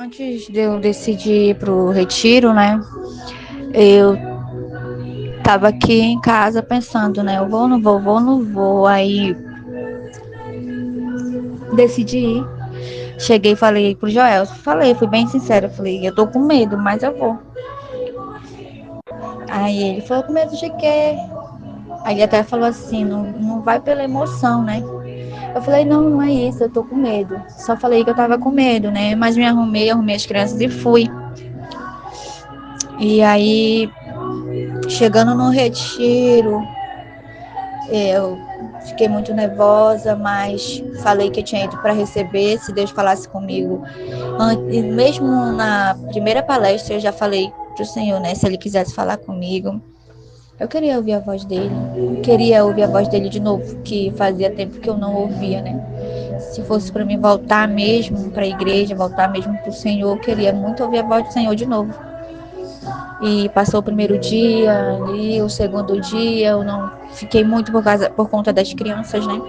Antes de eu decidir ir pro retiro, né? Eu tava aqui em casa pensando, né? Eu vou, não vou, vou, não vou. Aí decidi ir. Cheguei e falei pro Joel. Fui bem sincera. Falei, eu tô com medo, mas eu vou. Aí ele falou, com medo de quê? Aí ele até falou assim, não vai pela emoção, né? Eu falei, não, não é isso, eu tô com medo. Só falei que eu tava com medo, né? Mas me arrumei as crianças e fui. E aí, chegando no retiro, eu fiquei muito nervosa, mas falei que eu tinha ido para receber, se Deus falasse comigo. Mesmo na primeira palestra, eu já falei para o Senhor, né? Se Ele quisesse falar comigo. Eu queria ouvir a voz dele. Eu queria ouvir a voz dele de novo, que fazia tempo que eu não ouvia, né? Se fosse para mim voltar mesmo para a igreja, voltar mesmo para o Senhor, eu queria muito ouvir a voz do Senhor de novo. E passou o primeiro dia e o segundo dia eu não fiquei muito por conta das crianças, né?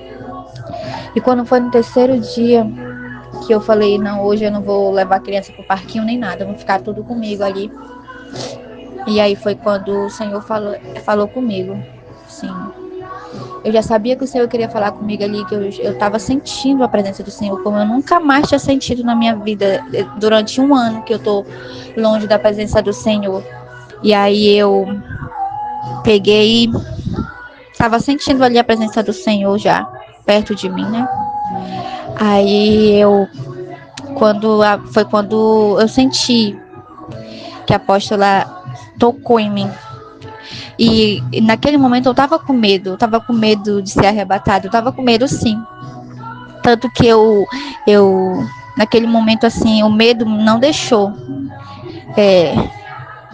E quando foi no terceiro dia que eu falei, não, hoje eu não vou levar a criança pro parquinho nem nada, vão ficar tudo comigo ali. E aí foi quando o Senhor falou comigo. Sim. Eu já sabia que o Senhor queria falar comigo ali, que eu tava sentindo a presença do Senhor, como eu nunca mais tinha sentido na minha vida, durante um ano que eu tô longe da presença do Senhor. E aí eu peguei e tava sentindo ali a presença do Senhor já perto de mim, né? Aí foi quando eu senti que a apóstola tocou em mim. E naquele momento eu tava com medo de ser arrebatado, eu tava com medo sim. Tanto que eu naquele momento assim, o medo não deixou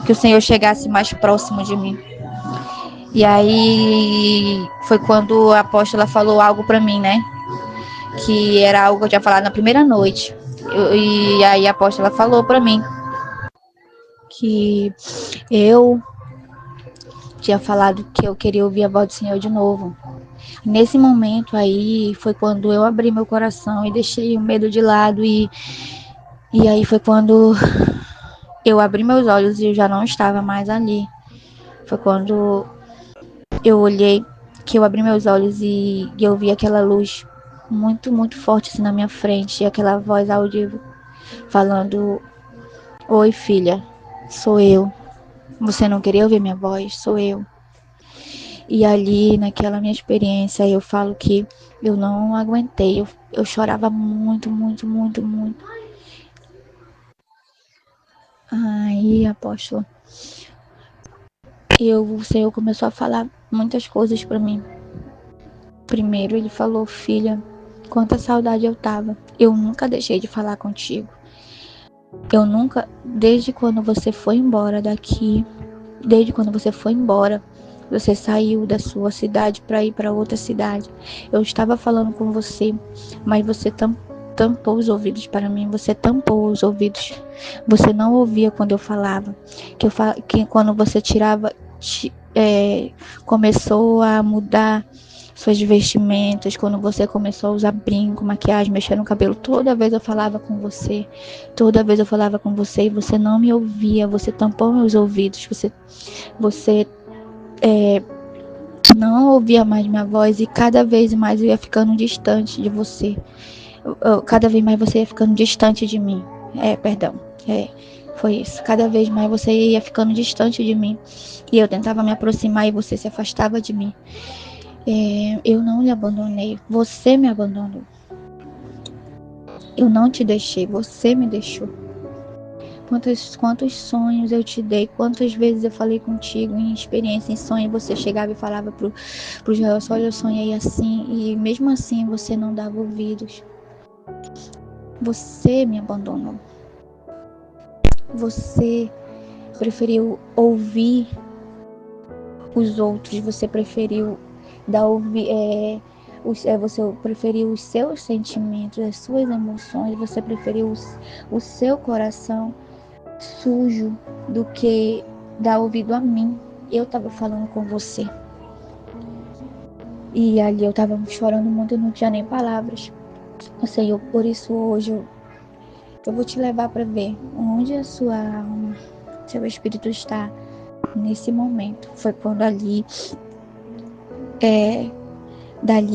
que o Senhor chegasse mais próximo de mim. E aí foi quando a apóstola falou algo para mim, né? Que era algo que eu tinha falado na primeira noite. E aí a apóstola falou para mim que eu tinha falado que eu queria ouvir a voz do Senhor de novo. Nesse momento aí foi quando eu abri meu coração e deixei o medo de lado e aí foi quando eu abri meus olhos e eu já não estava mais ali. Foi quando eu olhei, que eu abri meus olhos e eu vi aquela luz muito, muito forte assim na minha frente e aquela voz audível falando: oi filha, sou eu. Você não queria ouvir minha voz? Sou eu. E ali, naquela minha experiência, eu falo que eu não aguentei. Eu chorava muito, muito, muito, muito. Aí, apóstolo, o Senhor começou a falar muitas coisas para mim. Primeiro, ele falou: filha, quanta saudade eu tava. Eu nunca deixei de falar contigo. Eu nunca, desde quando você foi embora daqui, desde quando você foi embora, você saiu da sua cidade para ir para outra cidade. Eu estava falando com você, mas você tampou os ouvidos para mim. Você tampou os ouvidos. Você não ouvia quando eu falava. Que quando você tirava, começou a mudar suas vestimentas, quando você começou a usar brinco, maquiagem, mexer no cabelo, toda vez eu falava com você, e você não me ouvia, você tampou meus ouvidos, você não ouvia mais minha voz e cada vez mais eu ia ficando distante de você. Cada vez mais você ia ficando distante de mim. Perdão. Foi isso. Cada vez mais você ia ficando distante de mim. E eu tentava me aproximar e você se afastava de mim. Eu não lhe abandonei. Você me abandonou. Eu não te deixei. Você me deixou. Quantos sonhos eu te dei, quantas vezes eu falei contigo em experiência, em sonho, você chegava e falava pro Joel, olha, eu sonhei assim, e mesmo assim você não dava ouvidos. Você me abandonou. Você preferiu ouvir os outros, você preferiu você preferiu os seus sentimentos, as suas emoções, você preferiu o seu coração sujo do que dar ouvido a mim. Eu tava falando com você. E ali eu tava chorando muito, eu não tinha nem palavras. Senhor, por isso hoje Eu vou te levar para ver onde a sua alma, seu espírito está nesse momento. Foi quando dali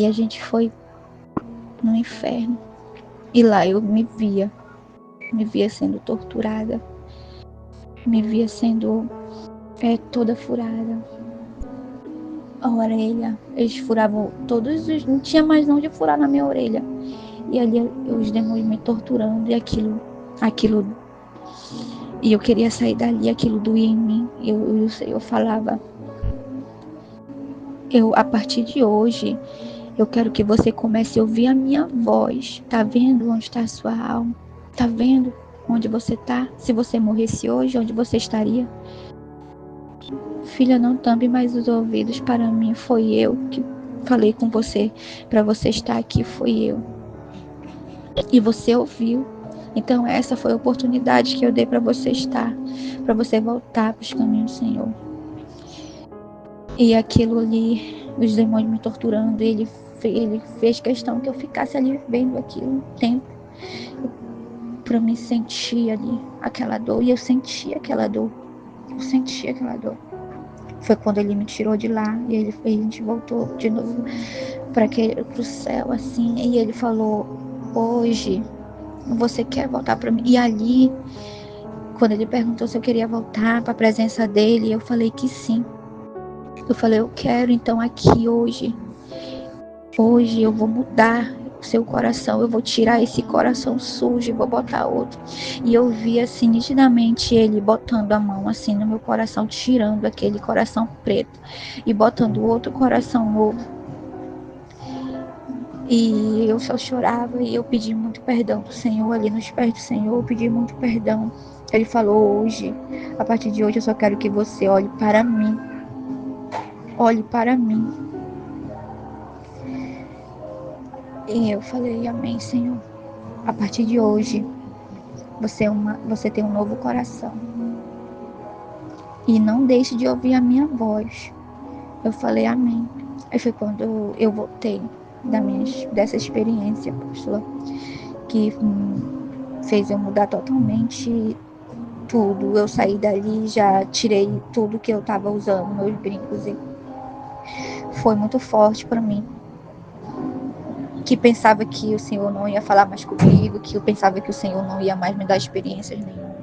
a gente foi no inferno. E lá eu me via sendo torturada, me via sendo toda furada. A orelha, eles furavam não tinha mais onde furar na minha orelha. E ali os demônios me torturando, e aquilo, e eu queria sair dali, aquilo doía em mim. O Senhor falava, a partir de hoje, eu quero que você comece a ouvir a minha voz. Tá vendo onde está a sua alma? Tá vendo onde você tá? Se você morresse hoje, onde você estaria? Filha, não tampe mais os ouvidos para mim. Foi eu que falei com você, para você estar aqui, foi eu. E você ouviu. Então essa foi a oportunidade que eu dei para você estar, para você voltar para os caminhos do Senhor. E aquilo ali, os demônios me torturando, ele fez questão que eu ficasse ali vendo aquilo um tempo, para me sentir ali aquela dor. E eu sentia aquela dor. Foi quando ele me tirou de lá e a gente voltou de novo para o céu, assim. E ele falou, hoje você quer voltar para mim? E ali, quando ele perguntou se eu queria voltar para a presença dele, eu falei que sim. Eu falei, eu quero. Então aqui hoje eu vou mudar o seu coração, eu vou tirar esse coração sujo e vou botar outro. E eu vi assim nitidamente ele botando a mão assim no meu coração, tirando aquele coração preto e botando outro coração novo. E eu só chorava e eu pedi muito perdão do Senhor, ali nos pés do Senhor, eu pedi muito perdão. Ele falou, hoje, a partir de hoje eu só quero que você olhe para mim. Olhe para mim. E eu falei, amém, Senhor. A partir de hoje, você tem um novo coração. E não deixe de ouvir a minha voz. Eu falei, amém. Aí foi quando eu voltei dessa experiência, apóstola, que fez eu mudar totalmente tudo. Eu saí dali, já tirei tudo que eu estava usando, meus brincos, e foi muito forte para mim. Que pensava que o Senhor não ia falar mais comigo, que eu pensava que o Senhor não ia mais me dar experiências nenhuma.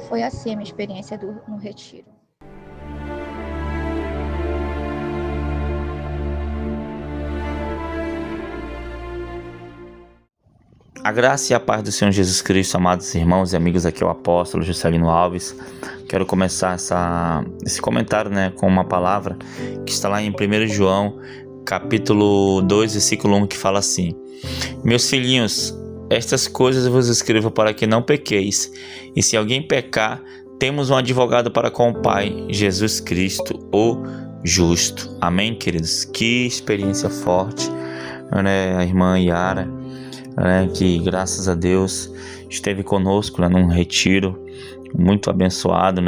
Foi assim a minha experiência no retiro. A graça e a paz do Senhor Jesus Cristo, amados irmãos e amigos, aqui é o apóstolo Juscelino Alves. Quero começar esse comentário, com uma palavra que está lá em 1 João, capítulo 2, versículo 1, que fala assim: meus filhinhos, estas coisas eu vos escrevo para que não pequeis, e se alguém pecar, temos um advogado para com o Pai, Jesus Cristo, o justo. Amém, queridos? Que experiência forte, a irmã Yara, que graças a Deus esteve conosco num retiro muito abençoado,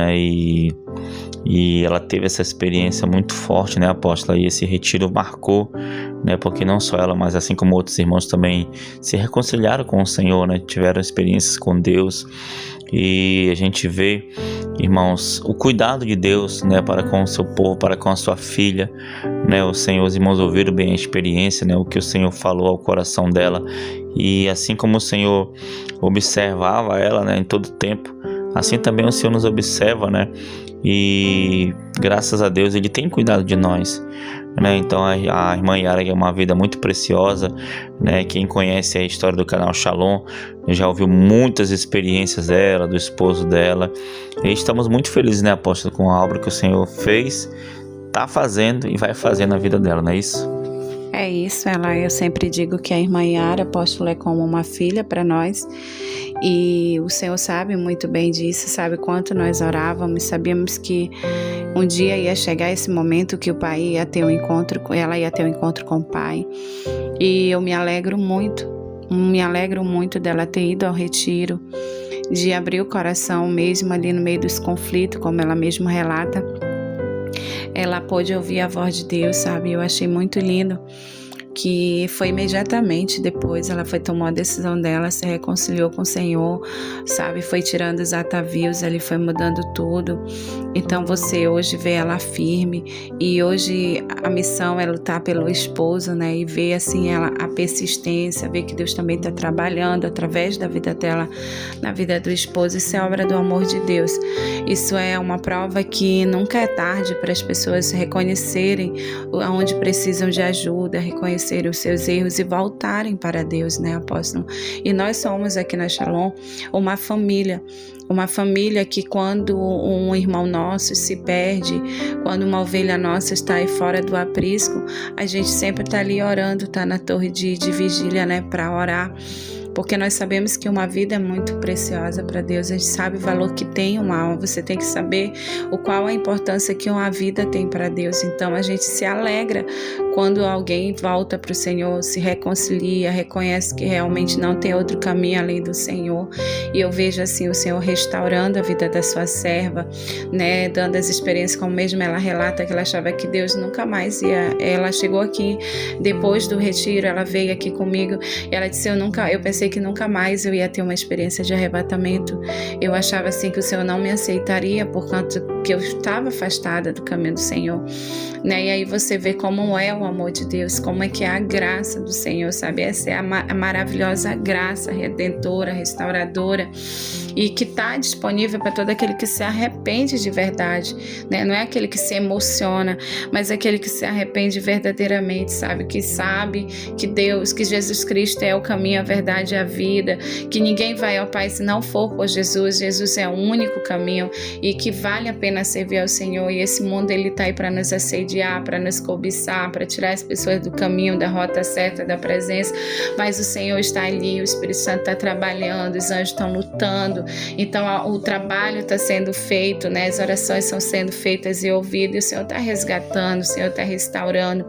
e ela teve essa experiência muito forte, apóstola, e esse retiro marcou, porque não só ela, mas assim como outros irmãos também se reconciliaram com o Senhor, tiveram experiências com Deus. E a gente vê, irmãos, o cuidado de Deus, para com o seu povo, para com a sua filha, os irmãos ouviram bem a experiência, o que o Senhor falou ao coração dela. E assim como o Senhor observava ela, em todo tempo, assim também o Senhor nos observa, e graças a Deus Ele tem cuidado de nós, Então a irmã Yara é uma vida muito preciosa, Quem conhece a história do canal Shalom já ouviu muitas experiências dela, do esposo dela, e estamos muito felizes, apóstolo, com a obra que o Senhor fez, está fazendo e vai fazer na vida dela, não é isso? É isso, eu sempre digo que a irmã Yara, apóstolo, é como uma filha para nós, e o Senhor sabe muito bem disso, sabe quanto nós orávamos, sabíamos que um dia ia chegar esse momento que o pai ia ter um encontro, ela ia ter um encontro com o pai, e eu me alegro muito dela ter ido ao retiro, de abrir o coração mesmo ali no meio dos conflitos, como ela mesma relata. Ela pôde ouvir a voz de Deus, sabe? Eu achei muito lindo que foi imediatamente depois, ela tomou a decisão dela, se reconciliou com o Senhor, sabe, foi tirando os atavios, ele foi mudando tudo. Então você hoje vê ela firme, e hoje a missão é lutar pelo esposo, né, e ver assim a persistência, ver que Deus também está trabalhando através da vida dela, na vida do esposo. Isso é obra do amor de Deus. Isso é uma prova que nunca é tarde para as pessoas reconhecerem onde precisam de ajuda, reconhecerem os seus erros e voltarem para Deus, né, apóstolo? E nós somos aqui na Shalom uma família que quando um irmão nosso se perde, quando uma ovelha nossa está aí fora do aprisco, a gente sempre está ali orando, está na torre de vigília, né, para orar. Porque nós sabemos que uma vida é muito preciosa para Deus. A gente sabe o valor que tem uma alma. Você tem que saber qual a importância que uma vida tem para Deus. Então a gente se alegra quando alguém volta para o Senhor, se reconcilia, reconhece que realmente não tem outro caminho além do Senhor. E eu vejo assim o Senhor restaurando a vida da sua serva, né, dando as experiências, como mesmo ela relata que ela achava que Deus nunca mais ia. Ela chegou aqui depois do retiro, ela veio aqui comigo e ela disse: eu pensei que nunca mais eu ia ter uma experiência de arrebatamento. Eu achava assim que o Senhor não me aceitaria por conta que eu estava afastada do caminho do Senhor, né? E aí você vê como é o amor de Deus, como é que é a graça do Senhor, sabe? Essa é a maravilhosa graça redentora, restauradora, e que está disponível para todo aquele que se arrepende de verdade, né? Não é aquele que se emociona, mas aquele que se arrepende verdadeiramente, sabe que Deus, que Jesus Cristo é o caminho, a verdade e a vida, que ninguém vai ao Pai se não for por Jesus. Jesus é o único caminho e que vale a pena servir ao Senhor. E esse mundo ele está aí para nos assediar, para nos cobiçar, para tirar as pessoas do caminho, da rota certa, da presença, mas o Senhor está ali, o Espírito Santo está trabalhando, os anjos estão lutando. Então o trabalho está sendo feito, né? As orações estão sendo feitas e ouvidas, e o Senhor está resgatando, o Senhor está restaurando,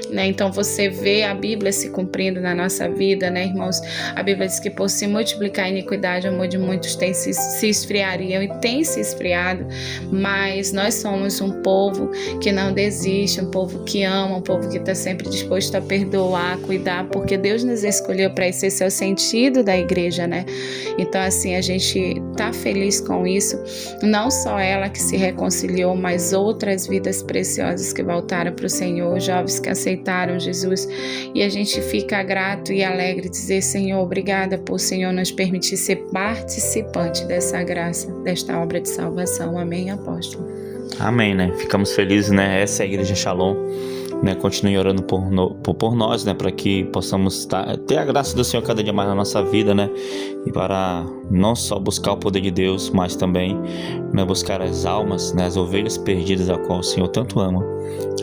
né? Então você vê a Bíblia se cumprindo na nossa vida, né, irmãos? A Bíblia diz que por se multiplicar a iniquidade, o amor de muitos se esfriaria, e tem se esfriado, mas nós somos um povo que não desiste, um povo que ama, um povo que está sempre disposto a perdoar, a cuidar, porque Deus nos escolheu para esse é o sentido da igreja, né? Então assim, a gente está feliz com isso, não só ela que se reconciliou, mas outras vidas preciosas que voltaram para o Senhor, jovens que aceitaram Jesus, e a gente fica grato e alegre dizer: Senhor, obrigada por o Senhor nos permitir ser participante dessa graça, desta obra de salvação. Amém, apóstolo? Amém, né? Ficamos felizes, né? Essa é a Igreja Shalom, né? Continue orando por nós, né? Para que possamos ter a graça do Senhor cada dia mais na nossa vida, né? E para não só buscar o poder de Deus, mas também, né, buscar as almas, né? As ovelhas perdidas a qual o Senhor tanto ama.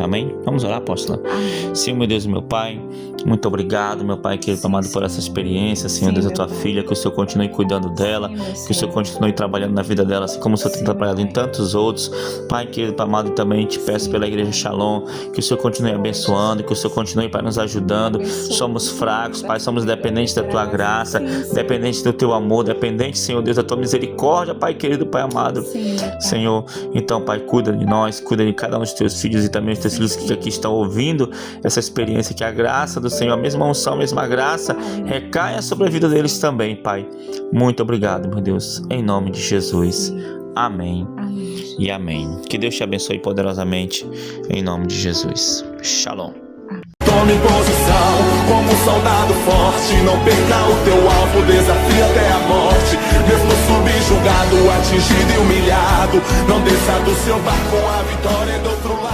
Amém? Vamos orar, apóstola? Amém. Senhor, meu Deus e meu Pai, muito obrigado, meu Pai, querido amado, por essa experiência, Senhor Deus, a tua filha, que o Senhor continue cuidando dela, que o Senhor continue trabalhando na vida dela, assim como o Senhor tem trabalhado em tantos outros. Pai, querido amado, também te peço pela Igreja Shalom, que o Senhor continue abençoando, que o Senhor continue, Pai, nos ajudando. Somos fracos, Pai, somos dependentes da tua graça, dependentes do teu amor, dependentes, Senhor Deus, da tua misericórdia, Pai querido, Pai amado. Senhor, então, Pai, cuida de nós, cuida de cada um dos teus filhos e também os teus filhos que aqui estão ouvindo essa experiência, que a graça do Senhor, a mesma unção, a mesma graça recaia sobre a vida deles também, Pai. Muito obrigado, meu Deus, em nome de Jesus. Amém. E amém. Que Deus te abençoe poderosamente, em nome de Jesus. Shalom. Tome posição como um soldado forte. Não perca o teu alvo, desafie até a morte. Mesmo subjugado, atingido e humilhado, não desça do seu barco, a vitória é do outro lado.